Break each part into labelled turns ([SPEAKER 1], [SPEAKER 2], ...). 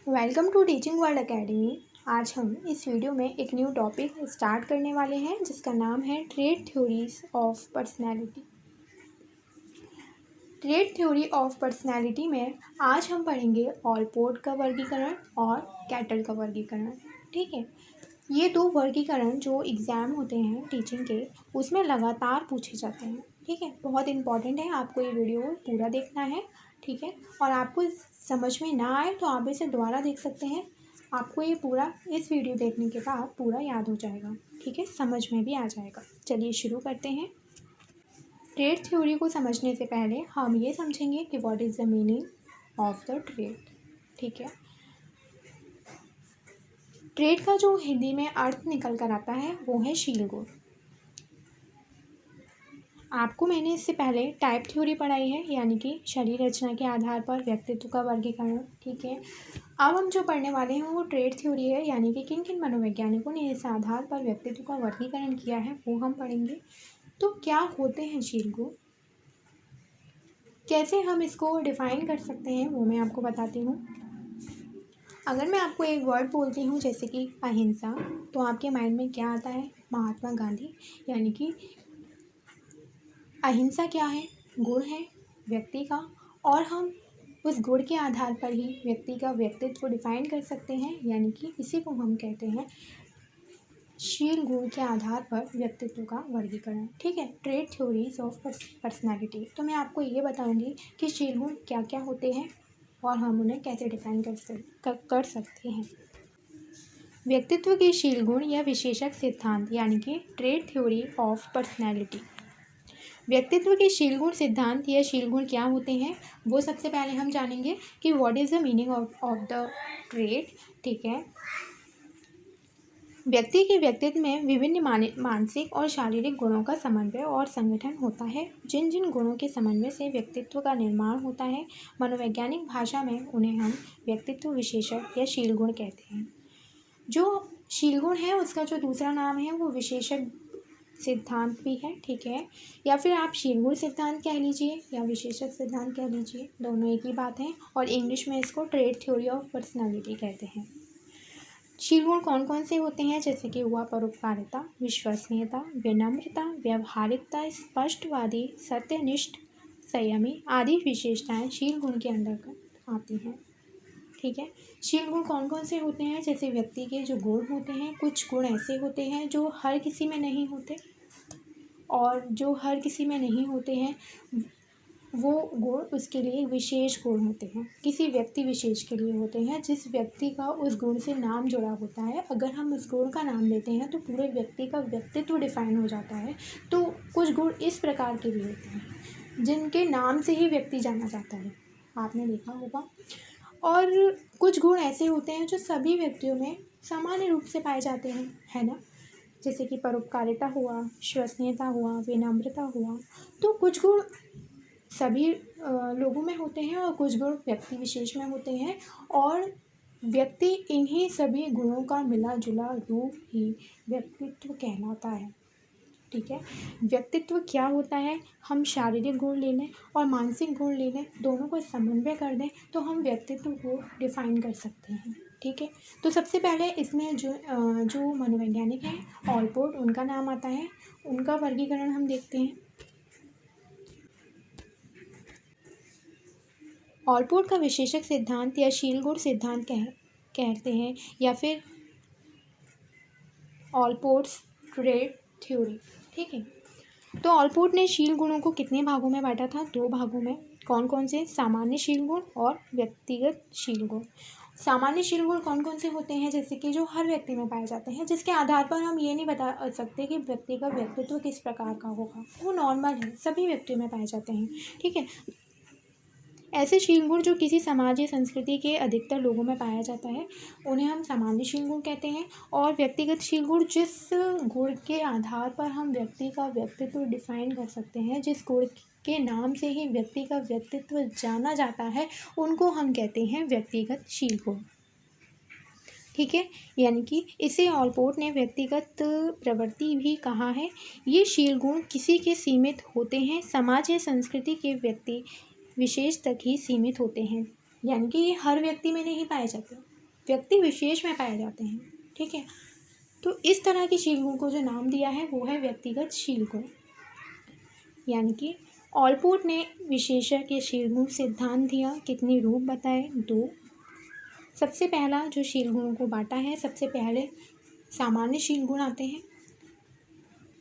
[SPEAKER 1] Welcome to teaching world academy. आज हम इस वीडियो में एक न्यू टॉपिक स्टार्ट करने वाले हैं जिसका नाम है trait theories of personality. Trait theory of personality में आज हम पढ़ेंगे ऑलपोर्ट का वर्गीकरण और कैटल का वर्गीकरण। ठीक है, ये दो वर्गीकरण जो एग्ज़ाम होते हैं टीचिंग के उसमें लगातार पूछे जाते हैं। ठीक है, बहुत इंपॉर्टेंट है, आपको ये वीडियो पूरा देखना है। ठीक है, और आपको समझ में ना आए तो आप इसे दोबारा देख सकते हैं। आपको ये पूरा इस वीडियो देखने के बाद पूरा याद हो जाएगा। ठीक है, समझ में भी आ जाएगा। चलिए शुरू करते हैं। ट्रेट थ्योरी को समझने से पहले हम ये समझेंगे कि what is the meaning of the trait. ठीक है, ट्रेट का जो हिंदी में अर्थ निकल कर आता है वो है शील गुण। आपको मैंने इससे पहले टाइप थ्योरी पढ़ाई है, यानी कि शरीर रचना के आधार पर व्यक्तित्व का वर्गीकरण। ठीक है, अब हम जो पढ़ने वाले हैं वो ट्रेट थ्योरी है, यानी कि किन किन मनोवैज्ञानिकों ने इस आधार पर व्यक्तित्व का वर्गीकरण किया है वो हम पढ़ेंगे। तो क्या होते हैं शील गुण, कैसे हम इसको डिफाइन कर सकते हैं वो मैं आपको बताती हूँ। अगर मैं आपको एक वर्ड बोलती हूँ जैसे कि अहिंसा, तो आपके माइंड में क्या आता है? महात्मा गांधी। यानी कि अहिंसा क्या है? गुण है व्यक्ति का, और हम उस गुण के आधार पर ही व्यक्ति का व्यक्तित्व डिफाइन कर सकते हैं, यानी कि इसी को हम कहते हैं शील गुण के आधार पर व्यक्तित्व का वर्गीकरण। ठीक है, ट्रेट थ्योरीज ऑफ पर्सनैलिटी। तो मैं आपको ये बताऊंगी कि शील गुण क्या क्या होते हैं और हम उन्हें कैसे डिफाइन कर सकते हैं। व्यक्तित्व के शील गुण या विशेषक सिद्धांत, यानी कि ट्रेट थ्योरी ऑफ पर्सनैलिटी। व्यक्तित्व के शील गुण सिद्धांत या शील गुण क्या होते हैं वो सबसे पहले हम जानेंगे कि what is the meaning of the trait. ठीक है, व्यक्ति के व्यक्तित्व में विभिन्न मानसिक और शारीरिक गुणों का समन्वय और संगठन होता है। जिन जिन गुणों के समन्वय से व्यक्तित्व का निर्माण होता है, मनोवैज्ञानिक भाषा में उन्हें हम व्यक्तित्व विशेषक या शील गुण कहते हैं। जो शील गुण है उसका जो दूसरा नाम है वो विशेषक सिद्धांत भी है। ठीक है, या फिर आप शील गुण सिद्धांत कह लीजिए या विशेषक सिद्धांत कह लीजिए, दोनों एक ही बात है, और इंग्लिश में इसको ट्रेट थ्योरी ऑफ पर्सनालिटी कहते हैं। शील गुण कौन कौन से होते हैं? जैसे कि हुआ परोपकारिता, विश्वसनीयता, विनम्रता, व्यवहारिकता, स्पष्टवादी, सत्यनिष्ठ, संयमी आदि विशेषताएं शील गुण के अंतर्गत आती हैं। ठीक है, शील गुण कौन कौन से होते हैं? जैसे व्यक्ति के जो गुण होते हैं, कुछ गुण ऐसे होते हैं जो हर किसी में नहीं होते, और जो हर किसी में नहीं होते हैं वो गुण उसके लिए विशेष गुण होते हैं, किसी व्यक्ति विशेष के लिए होते हैं, जिस व्यक्ति का उस गुण से नाम जुड़ा होता है। अगर हम उस गुण का नाम लेते हैं तो पूरे व्यक्ति का व्यक्तित्व डिफाइन हो जाता है। तो कुछ गुण इस प्रकार के भी होते हैं जिनके नाम से ही व्यक्ति जाना जाता है, आपने देखा होगा। और कुछ गुण ऐसे होते हैं जो सभी व्यक्तियों में सामान्य रूप से पाए जाते हैं, है ना। जैसे कि परोपकारिता हुआ, विश्वसनीयता हुआ, विनम्रता हुआ। तो कुछ गुण सभी लोगों में होते हैं और कुछ गुण व्यक्ति विशेष में होते हैं, और व्यक्ति इन्हीं सभी गुणों का मिला जुला रूप ही व्यक्तित्व कहलाता है। ठीक है, व्यक्तित्व क्या होता है? हम शारीरिक गुण ले लें और मानसिक गुण ले लें, दोनों को समन्वय कर दें तो हम व्यक्तित्व को डिफाइन कर सकते हैं। ठीक है, तो सबसे पहले इसमें जो मनोवैज्ञानिक हैं ऑलपोर्ट, उनका नाम आता है, उनका वर्गीकरण हम देखते हैं। ऑलपोर्ट का विशेषक सिद्धांत या शील गुण सिद्धांत कहते हैं, या फिर ऑलपोर्ट्स ट्रेट थ्योरी। ठीक है, तो ऑलपोर्ट ने शील गुणों को कितने भागों में बांटा था? 2 भागों में। कौन कौन से? सामान्य शील गुण और व्यक्तिगत शील गुण। सामान्य शील गुण कौन कौन से होते हैं? जैसे कि जो हर व्यक्ति में पाए जाते हैं, जिसके आधार पर हम ये नहीं बता सकते कि व्यक्ति का व्यक्तित्व किस प्रकार का होगा, वो नॉर्मल है, सभी व्यक्तियों में पाए जाते हैं। ठीक है, ऐसे शील गुण जो किसी समाज या संस्कृति के अधिकतर लोगों में पाया जाता है उन्हें हम सामान्य शील गुण कहते हैं। और व्यक्तिगत शील गुण, जिस गुण के आधार पर हम व्यक्ति का व्यक्तित्व डिफाइन कर सकते हैं, जिस गुण के नाम से ही व्यक्ति का व्यक्तित्व जाना जाता है, उनको हम कहते हैं व्यक्तिगत शील गुण। ठीक है, यानी कि इसे ऑलपोर्ट ने व्यक्तिगत प्रवृत्ति भी कहा है। ये शील गुण किसी के सीमित होते हैं, समाज या संस्कृति के व्यक्ति विशेष तक ही सीमित होते हैं, यानी कि ये हर व्यक्ति में नहीं पाए जाते। व्यक्ति विशेष में पाए जाते हैं। ठीक है, तो इस तरह के शील गुण को जो नाम दिया है वो है व्यक्तिगत शील गुण। यानी कि ऑलपोर्ट ने विशेषण के शील गुण सिद्धांत दिया। कितने रूप बताए? 2। सबसे पहला जो शील गुणों को बांटा है, सबसे पहले सामान्य शील गुण आते हैं,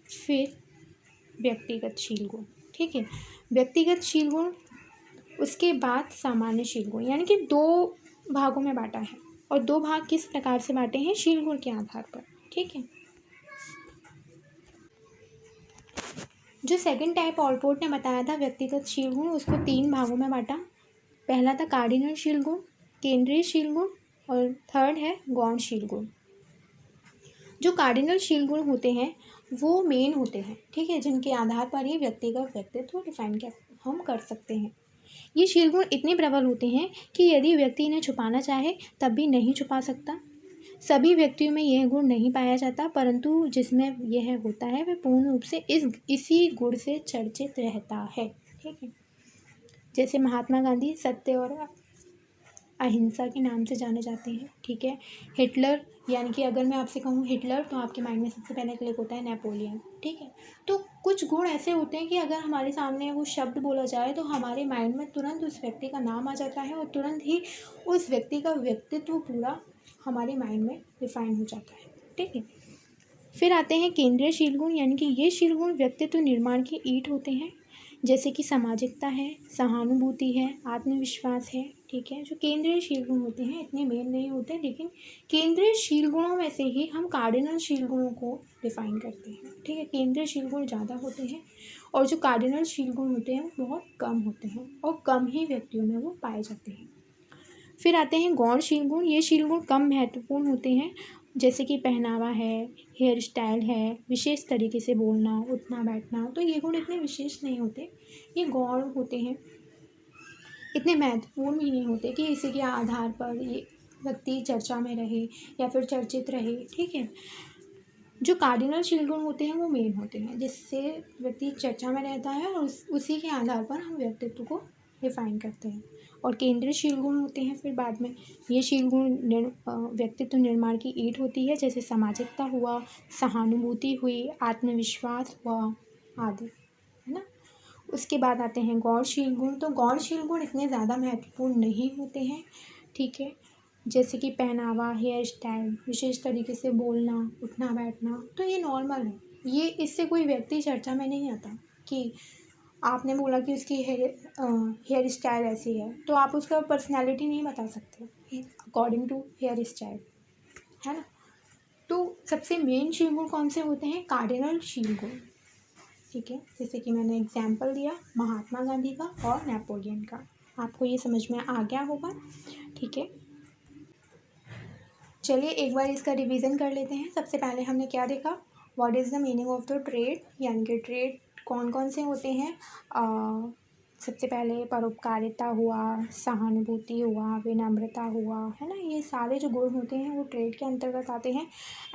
[SPEAKER 1] फिर व्यक्तिगत शील गुण। ठीक है, व्यक्तिगत शील गुण, उसके बाद सामान्य शील गुण, यानी कि 2 भागों में बांटा है। और 2 भाग किस प्रकार से बांटे हैं? शील गुण के आधार पर। ठीक है, जो सेकंड टाइप ऑलपोर्ट ने बताया था व्यक्तिगत शील गुण, उसको 3 भागों में बांटा। पहला था कार्डिनल शील गुण, केंद्रीय शील गुण, और थर्ड है गौण शील गुण। जो कार्डिनल शील गुण होते हैं वो मेन होते हैं। ठीक है, जिनके आधार पर ही व्यक्तिगत व्यक्तित्व डिफाइन हम कर सकते हैं। ये शील गुण इतने प्रबल होते हैं कि यदि व्यक्ति इन्हें छुपाना चाहे तब भी नहीं छुपा सकता। सभी व्यक्तियों में यह गुण नहीं पाया जाता, परंतु जिसमें यह होता है वह पूर्ण रूप से इसी गुण से चर्चित रहता है। ठीक है, जैसे महात्मा गांधी सत्य और अहिंसा के नाम से जाने जाते हैं। ठीक है, हिटलर, यानी कि अगर मैं आपसे कहूँ हिटलर तो आपके माइंड में सबसे पहले क्लिक होता है नेपोलियन। ठीक है, तो कुछ गुण ऐसे होते हैं कि अगर हमारे सामने वो शब्द बोला जाए तो हमारे माइंड में तुरंत उस व्यक्ति का नाम आ जाता है और तुरंत ही उस व्यक्ति का व्यक्तित्व पूरा हमारे माइंड में डिफाइन हो जाता है। ठीक है, फिर आते हैं केंद्रीय शील गुण, यानी कि ये शील गुण व्यक्तित्व निर्माण की ईंट होते हैं। जैसे कि सामाजिकता है, सहानुभूति है, आत्मविश्वास है। ठीक है, जो केंद्रीय शील गुण होते हैं इतने मेन नहीं होते, लेकिन केंद्रीय शील गुणों में से ही हम कार्डिनल शील गुणों को डिफाइन करते हैं। ठीक है, केंद्रीय शील गुण ज़्यादा होते हैं और जो कार्डिनल शील गुण होते हैं वो बहुत कम होते हैं और कम ही व्यक्तियों में वो पाए जाते हैं। फिर आते हैं गौण शील गुण। ये शील गुण कम महत्वपूर्ण होते हैं, जैसे कि पहनावा है, हेयर स्टाइल है, विशेष तरीके से बोलना, उठना बैठना, तो ये गुण इतने विशेष नहीं होते, ये गौण होते हैं, इतने महत्वपूर्ण भी नहीं होते कि इसी के आधार पर ये व्यक्ति चर्चा में रहे या फिर चर्चित रहे। ठीक है, जो कार्डिनल शील गुण होते हैं वो मेन होते हैं, जिससे व्यक्ति चर्चा में रहता है और उसी के आधार पर हम व्यक्तित्व को डिफाइन करते हैं। और केंद्रीय शील गुण होते हैं फिर बाद में। ये शील गुण व्यक्तित्व निर्माण की ईंट होती है, जैसे सामाजिकता हुआ, सहानुभूति हुई, आत्मविश्वास हुआ आदि, है ना। उसके बाद आते हैं गौण शील गुण। तो गौण शील गुण इतने ज़्यादा महत्वपूर्ण नहीं होते हैं। ठीक है, जैसे कि पहनावा, हेयर स्टाइल, विशेष तरीके से बोलना, उठना बैठना, तो ये नॉर्मल है। ये इससे कोई व्यक्ति चर्चा में नहीं आता कि आपने बोला कि उसकी हेयर स्टाइल ऐसी है, तो आप उसका पर्सनैलिटी नहीं बता सकते अकॉर्डिंग टू हेयर स्टाइल, है ना। तो सबसे मेन शील गुण कौन से होते हैं? कार्डिनल शील गुण। ठीक है, जैसे कि मैंने एग्जाम्पल दिया महात्मा गांधी का और नेपोलियन का, आपको ये समझ में आ गया होगा। ठीक है, चलिए एक बार इसका रिवीजन कर लेते हैं। सबसे पहले हमने क्या देखा? What is the meaning of the trade, यानी कि ट्रेड कौन कौन से होते हैं। सबसे पहले परोपकारिता हुआ, सहानुभूति हुआ, विनम्रता हुआ, है ना। ये सारे जो गुण होते हैं वो ट्रेड के अंतर्गत आते हैं।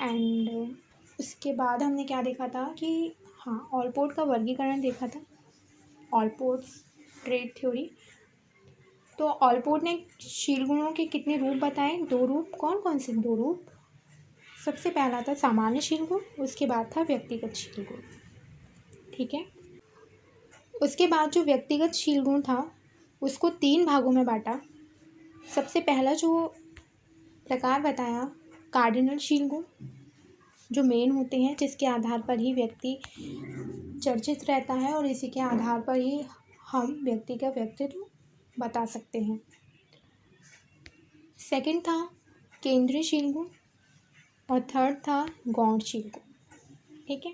[SPEAKER 1] एंड उसके बाद हमने क्या देखा था कि हाँ, ऑलपोर्ट का वर्गीकरण देखा था, ऑलपोर्ट ट्रेड थ्योरी। तो ऑलपोर्ट ने शील गुणों के कितने रूप बताए? 2 रूप। कौन कौन से 2 रूप? सबसे पहला था सामान्य शील गुण, उसके बाद था व्यक्तिगत शील गुण। ठीक है, उसके बाद जो व्यक्तिगत शील गुण था उसको 3 भागों में बांटा। सबसे पहला जो प्रकार बताया कार्डिनल शील गुण, जो मेन होते हैं, जिसके आधार पर ही व्यक्ति चर्चित रहता है और इसी के आधार पर ही हम व्यक्ति का व्यक्तित्व बता सकते हैं। सेकंड था केंद्रीय शील गुण और थर्ड था गौण शील गुण। ठीक है,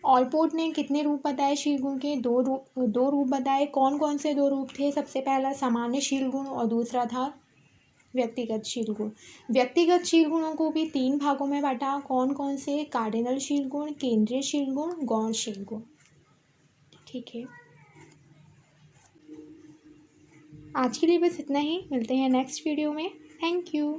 [SPEAKER 1] ऑलपोर्ट ने कितने रूप बताए शील गुण के? 2 रूप बताए। कौन कौन से 2 रूप थे? सबसे पहला सामान्य शील गुण और दूसरा था व्यक्तिगत शील गुण। व्यक्तिगत शील गुणों को भी 3 भागों में बांटा। कौन कौन से? कार्डिनल शील गुण, केंद्रीय शील गुण, गौण शील गुण। ठीक है, आज के लिए बस इतना ही। मिलते हैं नेक्स्ट वीडियो में। Thank you.